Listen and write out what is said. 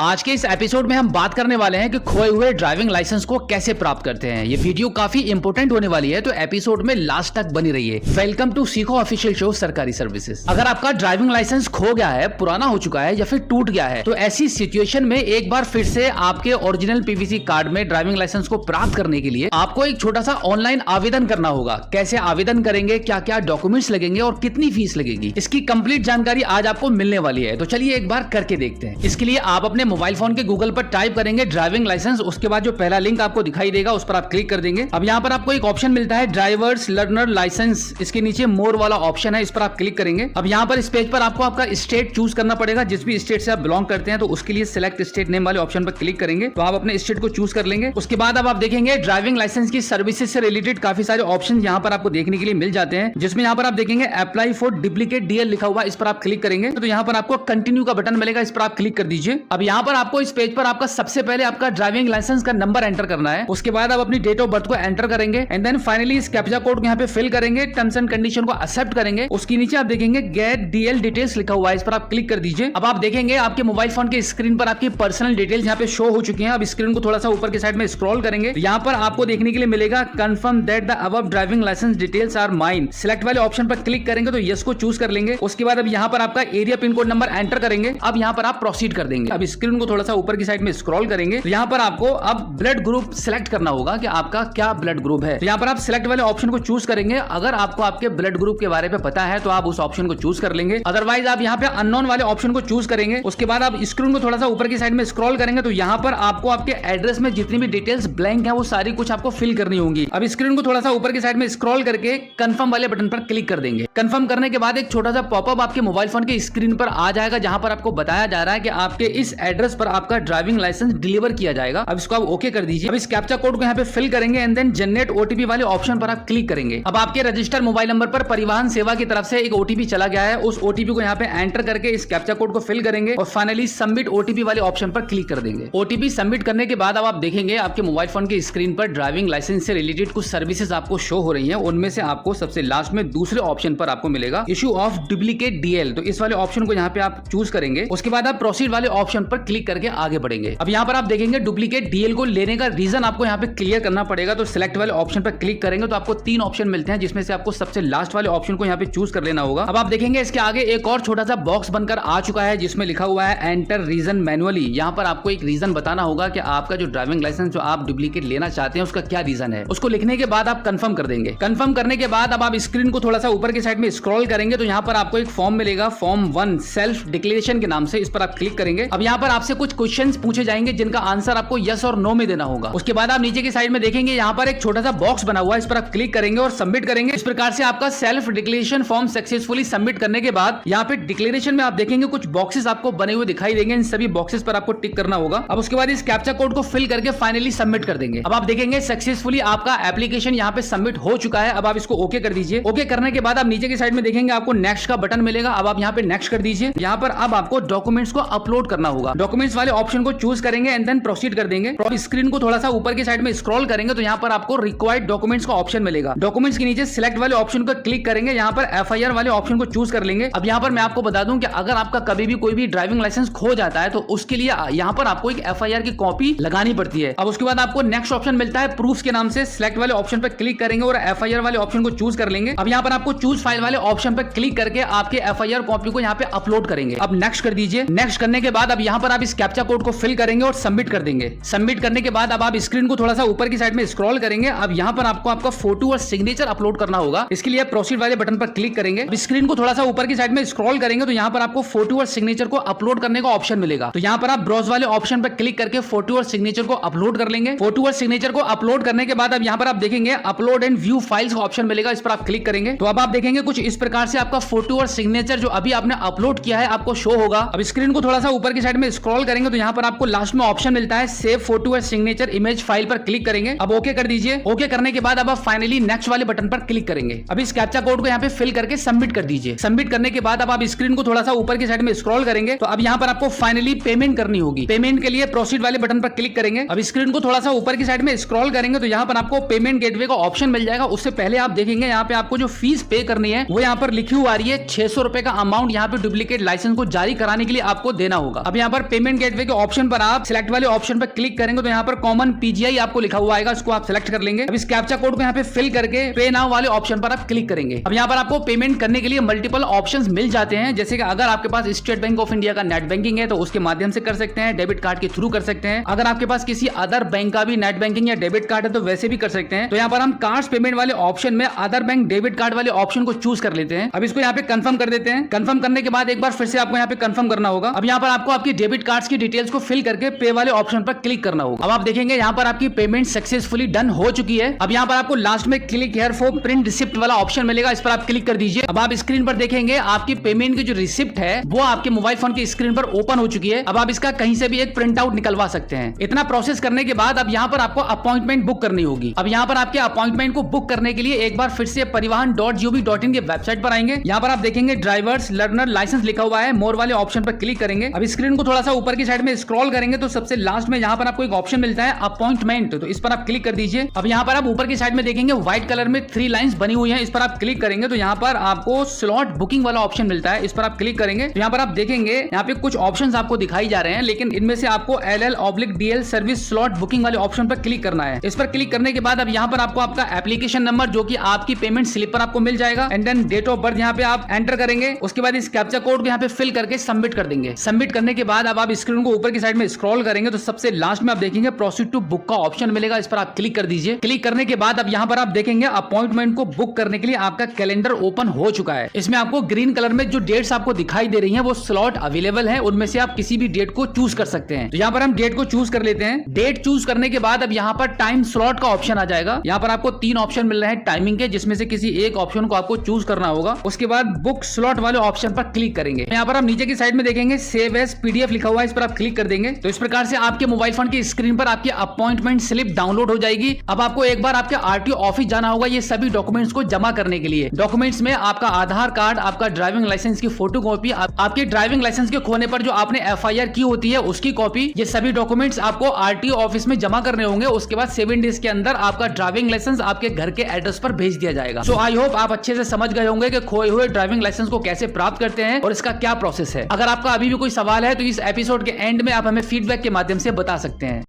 आज के इस एपिसोड में हम बात करने वाले हैं कि खोए हुए ड्राइविंग लाइसेंस को कैसे प्राप्त करते हैं। ये वीडियो काफी इंपॉर्टेंट होने वाली है, तो एपिसोड में लास्ट तक बनी रहिए। वेलकम टू सीखो ऑफिशियल शो सरकारी सर्विसेज। अगर आपका ड्राइविंग लाइसेंस खो गया है, पुराना हो चुका है या फिर टूट गया है, तो ऐसी सिचुएशन में एक बार फिर से आपके ओरिजिनल पीवीसी कार्ड में ड्राइविंग लाइसेंस को प्राप्त करने के लिए आपको एक छोटा सा ऑनलाइन आवेदन करना होगा। कैसे आवेदन करेंगे, क्या क्या डॉक्यूमेंट्स लगेंगे और कितनी फीस लगेगी, इसकी कंप्लीट जानकारी आज आपको मिलने वाली है। तो चलिए एक बार करके देखते हैं। इसके लिए आप अपने मोबाइल फोन के गूगल पर टाइप करेंगे ड्राइविंग लाइसेंस। उसके बाद जो पहला लिंक आपको दिखाई देगा उस पर आप क्लिक कर देंगे। अब यहाँ पर आपको एक ऑप्शन मिलता है ड्राइवर्स लर्नर लाइसेंस। इसके नीचे मोर वाला ऑप्शन है, इस पर आप क्लिक करेंगे। अब यहाँ पर इस पेज पर आपको आपका स्टेट चूज करना पड़ेगा। जिस भी स्टेट से आप बिलोंग करते हैं तो उसके लिए सिलेक्ट स्टेट नेम वाले ऑप्शन पर क्लिक करेंगे तो आप अपने स्टेट को चूज कर लेंगे। उसके बाद अब आप देखेंगे ड्राइविंग लाइसेंस की सर्विसेज से रिलेटेड काफी सारे ऑप्शन यहाँ पर आपको देखने के लिए मिल जाते हैं, जिसमें यहाँ पर आप देखेंगे अप्लाई फॉर डुप्लीकेट डीएल लिखा हुआ, इस पर आप क्लिक करेंगे तो यहाँ पर आपको कंटिन्यू का बटन मिलेगा, इस पर आप क्लिक कर दीजिए। अब यहाँ पर आपको इस पेज पर आपका सबसे पहले आपका ड्राइविंग लाइसेंस का नंबर एंटर करना है। उसके बाद आप अपनी डेट ऑफ बर्थ को एंटर करेंगे एंड देन फाइनली इस कैप्चा कोड को यहाँ पे फिल करेंगे, टर्म्स एंड कंडीशन को एक्सेप्ट करेंगे। उसके नीचे आप देखेंगे गेट डीएल डिटेल्स लिखा हुआ है, इस पर आप क्लिक कर दीजिए। अब आप देखेंगे आपके मोबाइल फोन के स्क्रीन पर आपकी पर्सनल डिटेल्स यहाँ पे शो हो चुकी हैं। अब स्क्रीन को थोड़ा सा ऊपर के साइड में स्क्रॉल करेंगे तो यहाँ पर आपको देखने के लिए मिलेगा confirm that the above driving licence details are mine. Select वाले ऑप्शन पर क्लिक करेंगे तो यस को चूज कर लेंगे। उसके बाद अब यहाँ पर आपका area pin code number enter करेंगे। अब यहाँ पर आप प्रोसीड कर देंगे। अब स्क्रीन को थोड़ा सा ऊपर की साइड में स्क्रॉल करेंगे तो यहाँ पर आपको अब ब्लड ग्रुप सिलेक्ट करना होगा कि आपका क्या ब्लड ग्रुप है। तो यहाँ पर आप सिलेक्ट वाले ऑप्शन को चूज करेंगे। अगर आपको आपके ब्लड ग्रुप के बारे में पता है तो आप उस ऑप्शन को चूज कर लेंगे, अदरवाइज आप यहाँ पे अननोन वाले ऑप्शन को चूज करेंगे। उसके बाद आप स्क्रीन को थोड़ा सा ऊपर की साइड में स्क्रॉल करेंगे तो यहाँ पर आपको आपके एड्रेस में जितनी भी डिटेल्स ब्लैंक है वो सारी कुछ आपको फिल करनी होंगी। अब स्क्रीन को थोड़ा सा ऊपर की साइड में स्क्रॉल करके कंफर्म वाले बटन पर क्लिक कर देंगे। कंफर्म करने के बाद एक छोटा सा पॉपअप आपके मोबाइल फोन के स्क्रीन पर आ जाएगा, जहां पर आपको बताया जा रहा है कि आपके इस एड्रेस पर आपका ड्राइविंग लाइसेंस डिलीवर किया जाएगा। अब इसको आप ओके कर दीजिए। अब इस कैप्चा कोड को यहाँ पे फिल करेंगे एंड देन जनरेट ओटीपी वाले ऑप्शन पर आप क्लिक करेंगे। अब आपके रजिस्टर्ड मोबाइल नंबर पर परिवहन सेवा की तरफ से एक ओटीपी चला गया है। उस ओटीपी को यहाँ पे एंटर करके इस कैप्चा कोड को फिल करेंगे और फाइनली सबमिट ओटीपी वाले ऑप्शन पर क्लिक कर देंगे। ओटीपी सबमिट करने के बाद अब आप देखेंगे आपके मोबाइल फोन की स्क्रीन पर ड्राइविंग लाइसेंस से रिलेटेड कुछ सर्विसेज आपको शो हो रही हैं। उनमें से आपको सबसे लास्ट में दूसरे ऑप्शन पर आपको मिलेगा इशू ऑफ डुप्लीकेट डीएल। तो इस वाले ऑप्शन को यहाँ पे आप चूज करेंगे। उसके बाद आप प्रोसीड वाले ऑप्शन पर क्लिक करके आगे बढ़ेंगे। अब यहाँ पर आप देखेंगे डुप्लीकेट डीएल को लेने का रीजन आपको यहाँ पे क्लियर करना पड़ेगा। तो सिलेक्ट वाले ऑप्शन पर क्लिक करेंगे तो आपको 3 ऑप्शन मिलते हैं, जिसमें से आपको सबसे लास्ट वाले ऑप्शन को यहाँ पे चूज कर लेना होगा। अब आप देखेंगे इसके आगे एक और छोटा सा बॉक्स बनकर आ चुका है, जिसमें लिखा हुआ है एंटर रीजन मैनुअली। यहाँ पर आपको एक रीजन बताना होगा कि आपका जो ड्राइविंग लाइसेंस जो आप डुप्लीकेट लेना चाहते हैं उसका क्या रीजन है। उसको लिखने के बाद आप कंफर्म कर देंगे। कंफर्म करने के बाद अब आप स्क्रीन को थोड़ा सा ऊपर की साइड में स्क्रॉल करेंगे तो यहाँ पर आपको एक फॉर्म मिलेगा, फॉर्म 1 सेल्फ डिक्लेरेशन के नाम से, इस पर आप क्लिक करेंगे। अब यहाँ पर आपसे कुछ क्वेश्चंस पूछे जाएंगे जिनका आंसर आपको यस और नो में देना होगा। उसके बाद आप नीचे की साइड में देखेंगे यहाँ पर एक छोटा सा बॉक्स बना हुआ है, इस पर आप क्लिक करेंगे और सबमिट करेंगे। इस प्रकार से आपका self declaration form successfully submit करने के बाद यहाँ पे डिक्लेरेशन में आप देखेंगे कुछ बॉक्सेस आपको बने हुए दिखाई देंगे। इन सभी बॉक्सेस पर आपको टिक करना होगा। अब उसके बाद इस कैप्चा कोड को फिल करके फाइनली सबमिट कर देंगे। अब आप देखेंगे सक्सेसफुली आपका एप्लीकेशन यहाँ पे सबमिट हो चुका है। अब आप इसको ओके कर दीजिए। ओके करने के बाद आप नीचे की साइड में देखेंगे आपको नेक्स्ट का बटन मिलेगा। अब आप यहाँ पे नेक्स्ट कर दीजिए। यहाँ पर अब आपको डॉक्यूमेंट्स को अपलोड करना होगा। डॉक्यूमेंट्स वाले ऑप्शन को चूज करेंगे एंड देन प्रोसीड कर देंगे। स्क्रीन को थोड़ा सा ऊपर की साइड में स्क्रॉल करेंगे तो यहाँ पर आपको रिक्वायर्ड डॉक्यूमेंट्स का ऑप्शन मिलेगा। डॉक्यूमेंट्स के नीचे सिलेक्ट वाले ऑप्शन पर क्लिक करेंगे। यहाँ पर एफआईआर वाले ऑप्शन को चूज कर लेंगे। अब यहाँ पर मैं आपको बता दूं कि अगर आपका कभी भी कोई भी ड्राइविंग लाइसेंस खो जाता है तो उसके लिए यहाँ पर आपको एक एफआईआर की कॉपी लगानी पड़ती है। अब उसके बाद आपको नेक्स्ट ऑप्शन मिलता है प्रूफ्स के नाम से। सिलेक्ट वाले ऑप्शन पर क्लिक करेंगे और एफआईआर वाले ऑप्शन को चूज कर लेंगे। अब यहाँ पर आपको चूज फाइल वाले ऑप्शन पर क्लिक करके आपके एफआईआर कॉपी को यहाँ पे अपलोड करेंगे। अब नेक्स्ट कर दीजिए। नेक्स्ट करने के बाद अब यहाँ पर आप इस कैप्चा कोड को फिल करेंगे और सबमिट कर देंगे। सबमिट करने के बाद अब आप स्क्रीन को थोड़ा सा ऊपर की साइड में स्क्रॉल करेंगे। अब यहाँ पर आपको आपका फोटो और सिग्नेचर अपलोड करना होगा। इसके लिए प्रोसीड वाले बटन पर क्लिक करेंगे। स्क्रीन को थोड़ा सा ऊपर की साइड में स्क्रॉल करेंगे तो यहाँ पर आपको फोटो और सिग्नेचर को अपलोड करने का ऑप्शन मिलेगा। तो यहाँ पर आप ब्राउज वाले ऑप्शन पर क्लिक करके फोटो और सिग्नेचर को अपलोड कर लेंगे। फोटो और सिग्नेचर को अपलोड करने के बाद अब यहाँ पर आप देखेंगे अपलोड एंड व्यू फाइल्स का ऑप्शन मिलेगा, इस पर आप क्लिक करेंगे। तो अब आप देखेंगे कुछ इस प्रकार से आपका फोटो और सिग्नेचर जो अभी आपने अपलोड किया है आपको शो होगा। अब स्क्रीन को थोड़ा सा ऊपर की साइड में स्क्रॉल करेंगे तो यहाँ पर आपको लास्ट में ऑप्शन मिलता है सेव फोटो और सिग्नेचर इमेज फाइल पर क्लिक करेंगे। अब ओके कर दीजिए। ओके करने के बाद अब आप फाइनली नेक्स्ट वाले बटन पर क्लिक करेंगे। अब इस कैप्चा कोड को यहाँ पे फिल करके सबमिट कर दीजिए। सबमिट करने के बाद अब आप स्क्रीन को थोड़ा सा ऊपर की साइड में स्क्रॉल करेंगे तो अब यहाँ पर आपको फाइनली पेमेंट करनी होगी। पेमेंट के लिए प्रोसीड वाले बटन पर क्लिक करेंगे। अब स्क्रीन को थोड़ा सा ऊपर की साइड में स्क्रॉल करेंगे तो यहाँ पर आपको पेमेंट गेटवे का ऑप्शन मिल जाएगा। उससे पहले आप देखेंगे यहाँ पे आपको जो फीस पे करनी है वो यहाँ पर लिखी हुई आ रही है 600 रुपए का अमाउंट यहाँ पे डुप्लीकेट लाइसेंस को जारी कराने के लिए आपको देना होगा। अब यहाँ पर पेमेंट गेटवे के ऑप्शन पर आप सिलेक्ट वाले ऑप्शन पर क्लिक करेंगे तो यहाँ पर कॉमन पीजीआई आपको लिखा हुआ आएगा, उसको आप सिलेक्ट कर लेंगे। अब इस कैप्चा कोड को यहाँ पे फिल करके पे नाउ वाले ऑप्शन पर आप क्लिक करेंगे। अब यहाँ पर आपको पेमेंट करने के लिए मल्टीपल ऑप्शंस मिल जाते हैं, जैसे कि अगर आपके पास स्टेट बैंक ऑफ इंडिया का नेट बैंकिंग है तो उसके माध्यम से कर सकते हैं, डेबिट कार्ड के थ्रू कर सकते हैं। अगर आपके पास किसी अदर बैंक का भी नेट बैंकिंग या डेबिट कार्ड है तो वैसे भी कर सकते हैं। तो यहाँ पर हम कार्ड्स पेमेंट वाले ऑप्शन में अदर बैंक डेबिट कार्ड वाले ऑप्शन को चूज कर लेते हैं। अब इसको यहाँ पे कंफर्म कर देते हैं। कंफर्म करने के बाद एक बार फिर से आपको यहाँ पे कंफर्म करना होगा। अब यहाँ पर आपको आपकी डेबिट कार्ड्स की डिटेल्स को फिल करके पे वाले ऑप्शन पर क्लिक करना होगा। अब आप देखेंगे यहाँ पर आपकी पेमेंट सक्सेसफुली डन हो चुकी है। अब यहाँ पर आपको लास्ट में click here for print receipt वाला ऑप्शन मिलेगा, इस पर आप क्लिक कर दीजिए। अब आप स्क्रीन पर देखेंगे आपकी पेमेंट की जो रिसिप्ट है वो आपके मोबाइल फोन की स्क्रीन पर ओपन हो चुकी है। अब आप इसका कहीं से भी एक प्रिंट आउट निकलवा सकते हैं। इतना प्रोसेस करने के बाद अब यहाँ पर आपको अपॉइंटमेंट बुक करनी होगी। अब यहाँ पर आपके अपॉइंटमेंट को बुक करने के लिए एक बार फिर से परिवहन.gov.in के वेबसाइट पर आएंगे। यहाँ पर आप देखेंगे ड्राइवर्स लर्नर लाइसेंस लिखा हुआ है, मोर वाले ऑप्शन पर क्लिक करेंगे। अब स्क्रीन को थोड़ा सा ऊपर की साइड में स्क्रॉल करेंगे तो सबसे लास्ट में यहाँ पर आपको एक ऑप्शन मिलता है अपॉइंटमेंट, तो इस पर आप क्लिक कर दीजिए। अब यहाँ पर आप ऊपर की साइड में देखेंगे व्हाइट कलर में 3 लाइंस बनी हुई हैं, इस पर आप क्लिक करेंगे तो यहाँ पर आपको स्लॉट बुकिंग वाला ऑप्शन मिलता है, इस पर आप क्लिक करेंगे तो यहाँ पर आप देखेंगे यहाँ पे कुछ ऑप्शंस आपको दिखाई जा रहे हैं, लेकिन इनमें से आपको LL/DL सर्विस स्लॉट बुकिंग वाले ऑप्शन पर क्लिक करना है। इस पर क्लिक करने के बाद अब यहाँ पर आपको आपका एप्लीकेशन नंबर जो कि आपकी पेमेंट स्लिप पर आपको मिल जाएगा and then date of birth यहाँ पे आप एंटर करेंगे। उसके बाद इस कैप्चा कोड को यहाँ पे फिल करके सबमिट कर देंगे। सबमिट करने के बाद अब आप स्क्रीन को ऊपर की साइड में स्क्रॉल करेंगे तो सबसे लास्ट में आप देखेंगे प्रोसीड टू बुक का ऑप्शन मिलेगा, इस पर आप क्लिक कर दीजिए। क्लिक करने के बाद अब यहाँ पर आप देखेंगे अपॉइंटमेंट को बुक करने के लिए आपका कैलेंडर ओपन हो चुका है। इसमें आपको ग्रीन कलर में जो डेट्स आपको दिखाई दे रही हैं वो स्लॉट अवेलेबल है, उनमें से आप किसी भी डेट को चूज कर सकते हैं। तो यहाँ पर हम डेट को चूज कर लेते हैं। डेट चूज करने के बाद अब यहाँ पर टाइम स्लॉट का ऑप्शन आ जाएगा। यहाँ पर आपको 3 ऑप्शन मिल रहे हैं टाइमिंग के, जिसमें से किसी एक ऑप्शन को आपको चूज करना होगा। उसके बाद बुक स्लॉट वाले ऑप्शन पर क्लिक करेंगे। यहाँ पर आप नीचे की साइड में देखेंगे सेव एज PDF लिखा हुआ है, इस पर आप क्लिक कर देंगे। तो इस प्रकार से आपके मोबाइल फोन की स्क्रीन पर आपकी अपॉइंटमेंट स्लिप डाउनलोड हो जाएगी। अब आपको एक बार आपके RTO ऑफिस जाना होगा ये सभी डॉक्यूमेंट्स को जमा करने के लिए। डॉक्यूमेंट्स में आपका आधार कार्ड, आपका ड्राइविंग लाइसेंस की फोटो कॉपी, आपके ड्राइविंग लाइसेंस के खोने पर जो आपने FIR की होती है उसकी कॉपी, ये सभी डॉक्यूमेंट्स आपको RTO ऑफिस में जमा करने होंगे। उसके बाद 7 डेज के अंदर आपका ड्राइविंग लाइसेंस आपके घर के एड्रेस पर भेज दिया जाएगा। सो आई होप आप अच्छे से समझ गए होंगे कि खोए हुए ड्राइविंग लाइसेंस को कैसे प्राप्त करते हैं और इसका क्या प्रोसेस है। अगर आपका अभी भी कोई सवाल है तो इस एपिसोड के एंड में आप हमें फीडबैक के माध्यम से बता सकते हैं।